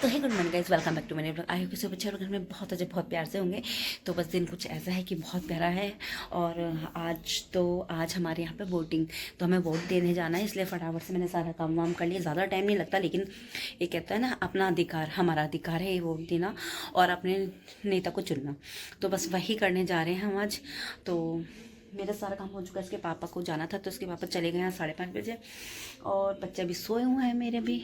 तो है good morning guys, welcome back to मेरे ब्लॉग। आई होप कि सब अच्छे और घर में बहुत अच्छे बहुत प्यार से होंगे। तो बस दिन कुछ ऐसा है कि बहुत प्यारा है। और आज हमारे यहाँ पे वोटिंग, तो हमें वोट देने जाना है, इसलिए फटाफट से मैंने सारा काम वाम कर लिया। ज़्यादा टाइम नहीं लगता, लेकिन ये कहता है ना, अपना अधिकार, हमारा अधिकार है ये वोट देना और अपने नेता को चुनना। तो बस वही करने जा रहे हैं हम आज। तो मेरा सारा काम हो चुका है। इसके पापा को जाना था, तो इसके पापा चले गए हैं 5:30 बजे, और बच्चे अभी सोए हुए हैं मेरे भी।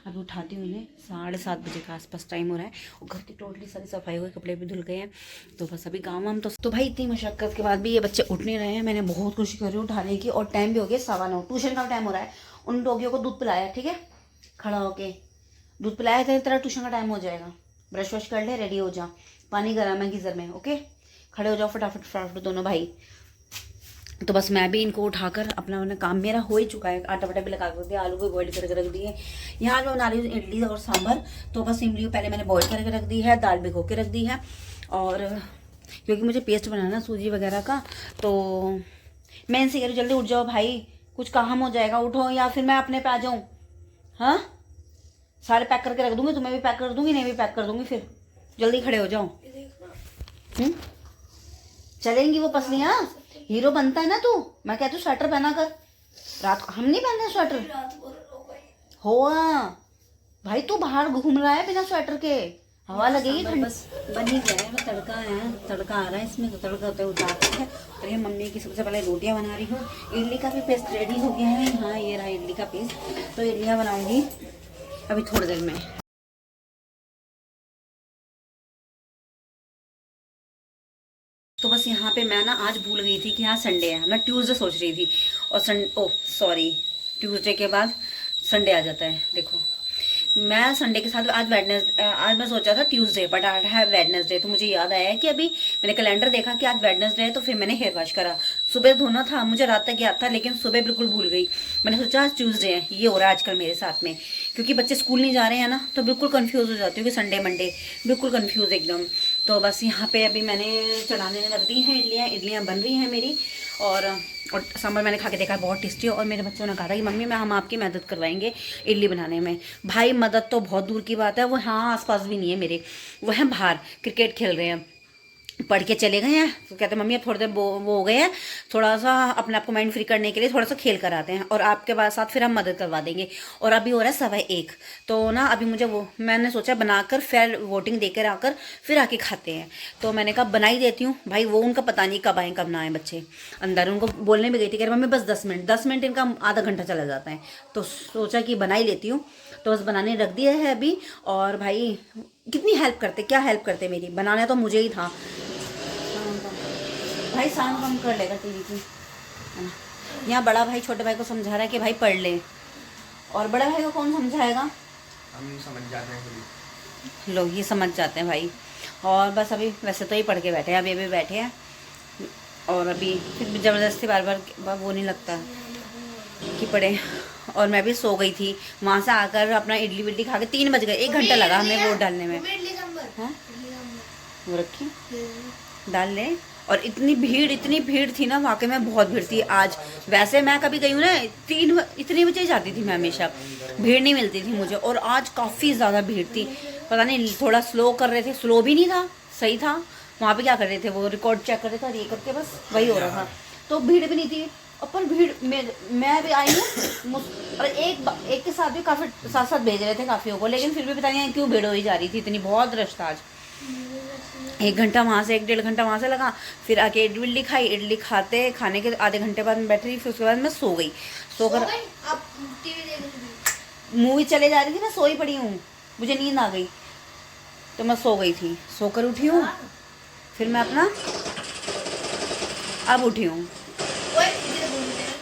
अभी उठाती हूँ इन्हें, 7:30 बजे के आसपास टाइम हो रहा है, और घर की टोटली सारी सफाई हुई, कपड़े भी धुल गए हैं। तो बस अभी काम वाम तो भाई इतनी मशक्क़त के बाद भी ये बच्चे उठ नहीं रहे हैं। मैंने बहुत कोशिश कर रही हूँ उठाने की, और टाइम भी हो गया 9:15। ट्यूशन का टाइम हो रहा है। उन डॉगियों को दूध पिलाया, ठीक है, खड़ा होके दूध पिलाया था। तेरा ट्यूशन का टाइम हो जाएगा, ब्रश वश कर ले, रेडी हो जा, पानी गर्म है गीज़र में, ओके। खड़े हो जाओ फटाफट फटाफट दोनों भाई। तो बस मैं भी इनको उठाकर अपना काम मेरा हो ही चुका है। आटा वाटा भी लगा कर दिया, आलू भी बॉइल करके रख दिए। यहाँ मैं बना रही हूँ इडली और सांभर। तो बस इमली पहले मैंने बॉइल करके रख दी है, दाल भिगो के रख दी है। और क्योंकि मुझे पेस्ट बनाना सूजी वगैरह का, तो मैं इनसे कह रही हूँ जल्दी उठ जाओ भाई, कुछ काम हो जाएगा, उठो, या फिर मैं अपने पे आ जाऊँ। हाँ, सारे पैक करके रख दूँगी, तुम्हें भी पैक कर दूँगी, नहीं भी पैक कर दूँगी, फिर जल्दी खड़े हो जाओ। चलेंगी वो पसलियाँ, हीरो बनता है ना तू। मैं कहती हूँ स्वेटर पहना कर, रात को हम नहीं पहनते स्वेटर। हो भाई, तू बाहर घूम रहा है बिना स्वेटर के, हवा लगेगी ठंड। बस बन ही गया है, तड़का है, तड़का आ रहा है इसमें, तो तड़का होते उतारते हैं। और ये मम्मी की सबसे पहले रोटियां बना रही हूँ। इडली का भी पेस्ट रेडी हो गया है। हाँ, ये रहा इडली का पेस्ट। तो इडलियाँ बनाऊंगी अभी थोड़ी देर में। तो बस यहाँ पे मैं ना आज भूल गई थी कि यहाँ संडे है। मैं ट्यूसडे सोच रही थी, और ट्यूसडे के बाद संडे आ जाता है। देखो, मैं संडे के साथ आज आज मैं सोचा था ट्यूसडे, बट आज है वेडनेसडे। तो मुझे याद आया कि अभी मैंने कैलेंडर देखा कि आज वेडनेसडे है, तो फिर मैंने हेयर वॉश करा। सुबह धोना था, मुझे रात तक याद था, लेकिन सुबह बिल्कुल भूल गई। मैंने सोचा आज ट्यूसडे है। ये हो रहा है आजकल मेरे साथ में, क्योंकि बच्चे स्कूल नहीं जा रहे हैं ना, तो बिल्कुल कंफ्यूज हो जाती हूँ कि संडे मंडे, बिल्कुल कंफ्यूज एकदम। तो बस यहाँ पे अभी मैंने चढ़ाने लग दी हैं इडलियाँ बन रही हैं मेरी। और सांभर मैंने खा के देखा, बहुत टेस्टी है। और मेरे बच्चों ने कहा था कि मम्मी हम आपकी मदद करवाएंगे इडली बनाने में। भाई मदद तो बहुत दूर की बात है, वो यहाँ आसपास भी नहीं है मेरे, वो हैं बाहर क्रिकेट खेल रहे हैं, पढ़ के चले गए हैं। तो कहते हैं मम्मी अब थोड़ी देर वो हो गए हैं, थोड़ा सा अपने आप को माइंड फ्री करने के लिए थोड़ा सा खेल कर आते हैं, और आपके बाद साथ फिर हम मदद करवा देंगे। और अभी हो रहा है 1:15, तो ना अभी मुझे वो मैंने सोचा बनाकर फिर वोटिंग देकर आकर फिर आके खाते हैं। तो मैंने कहा बना ही देती हूँ भाई। वो उनका पता नहीं कब आए कब ना आए बच्चे। अंदर उनको बोलने में गई थी, कह रहे मम्मी बस 10 मिनट इनका आधा घंटा चला जाता है। तो सोचा कि बना ही लेती हूँ। तो बस बनाने रख दिया है अभी। और भाई कितनी हेल्प करते, क्या हेल्प करते मेरी, बनाना तो मुझे ही था। भाई साउंड कम कर लेगा टीवी की, है ना। यहाँ बड़ा भाई छोटे भाई को समझा रहा है कि भाई पढ़ ले, और बड़ा भाई को कौन समझाएगा, हम समझ जाते हैं, लोग ये समझ जाते हैं भाई। और बस अभी वैसे तो ही पढ़ के बैठे हैं, अभी बैठे हैं। और अभी फिर ज़बरदस्ती बार बार वो नहीं लगता कि पढ़े। और मैं भी सो गई थी, वहाँ से आकर अपना इडली विडली खा के 3 बज गए। 1 घंटा लगा हमें वोट डालने में। हाँ, वो रखी डाल ले। और इतनी भीड़ थी ना, वाकई में बहुत भीड़ थी आज। वैसे मैं कभी गई हूँ ना, इतने बजे जाती थी मैं हमेशा, भीड़ नहीं मिलती थी मुझे। और आज काफ़ी ज़्यादा भीड़ थी। पता नहीं थोड़ा स्लो कर रहे थे, स्लो भी नहीं था, सही था। वहाँ पे क्या कर रहे थे, वो रिकॉर्ड चेक कर रहे थे, और ये करके बस वही हो रहा था। तो भीड़ भी नहीं थी। और पर भीड़ में मैं भी आई हूँ, और एक के साथ भी काफ़ी साथ साथ भेज रहे थे काफ़ियों को, लेकिन फिर भी पता नहीं क्यों भीड़ हो ही जा रही थी, इतनी बहुत रश था आज। 1 घंटा वहाँ से, 1-1.5 घंटा वहाँ से लगा। फिर आके इडली खाई, इडली खाने के आधे घंटे बाद मैं बैठ रही, फिर उसके बाद मैं सो गई। सोकर मूवी चले जा रही थी, मैं सोई पड़ी हूँ, मुझे नींद आ गई, तो मैं सो गई थी। सोकर उठी हूँ, फिर मैं अपना अब उठी हूँ।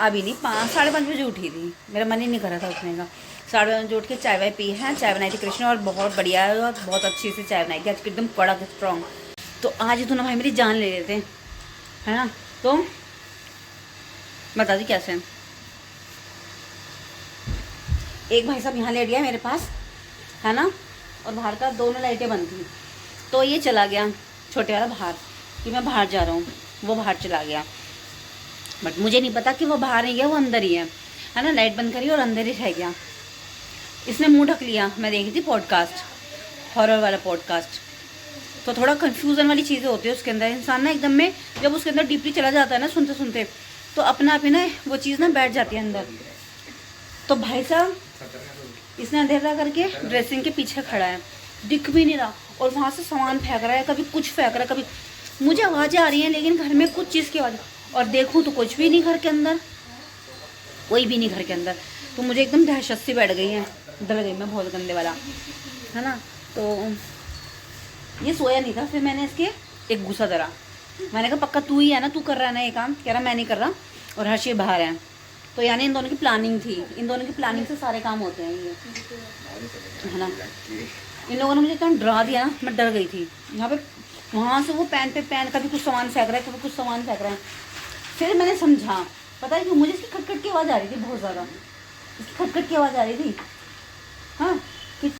अभी नहीं, 5-5:30 बजे उठी थी, मेरा मन ही नहीं कर रहा था उठने का। 5:30 बजे उठ के चाय वाय पी है। चाय बनाई थी कृष्ण, और बहुत बढ़िया है, और बहुत अच्छी सी चाय बनाई थी आज, एकदम कड़क स्ट्रॉन्ग। तो आज ही दोनों भाई मेरी जान ले लेते हैं, है ना। तो बता दी कैसे। एक भाई साहब यहाँ लेट गया मेरे पास, है ना, और बाहर का दोनों लाइटें बंद थी। तो ये चला गया छोटे वाला बाहर, कि मैं बाहर जा रहा हूँ, वो बाहर चला गया। बट मुझे नहीं पता कि वो बाहर नहीं गया, वो अंदर ही है ना। लाइट बंद करी और अंदर ही रह गया। इसने मुंह ढक लिया, मैं देख रही थी पॉडकास्ट, हॉरर वाला पॉडकास्ट। तो थोड़ा कन्फ्यूज़न वाली चीज़ें होती है उसके अंदर, इंसान ना एकदम में जब उसके अंदर डीपली चला जाता है ना सुनते सुनते, तो अपना आप ही ना वो चीज़ ना बैठ जाती है अंदर। तो भाई साहब इसने अंधेरा करके ड्रेसिंग के पीछे खड़ा है, दिख भी नहीं रहा, और वहाँ से सामान फेंक रहा है, कभी कुछ फेंक रहा है, कभी मुझे आवाज़ें आ रही हैं लेकिन घर में कुछ चीज़ की आवाज़, और देखूँ तो कुछ भी नहीं घर के अंदर, कोई भी नहीं घर के अंदर। तो मुझे एकदम दहशत सी बैठ गई है, डर गई मैं बहुत गंदे वाला, है ना। तो ये सोया नहीं था, फिर मैंने इसके एक गुस्सा धरा, मैंने कहा पक्का तू ही है ना, तू कर रहा है ना ये काम। कह रहा मैं नहीं कर रहा, और हर्षी बाहर है। तो यानी इन दोनों की प्लानिंग थी, इन दोनों की प्लानिंग से सारे काम होते हैं ये, है ना। इन लोगों ने मुझे इतना डरा दिया ना, मैं डर गई थी। यहाँ पे वहाँ से वो पैन पे पैन, कभी कुछ सामान फेंक रहा है, कभी कुछ सामान फेंक रहा है। फिर मैंने समझा, पता है कि मुझे इसकी खटखट की आवाज़ आ रही थी बहुत ज़्यादा, इसकी खटखट की आवाज़ आ रही थी। हाँ,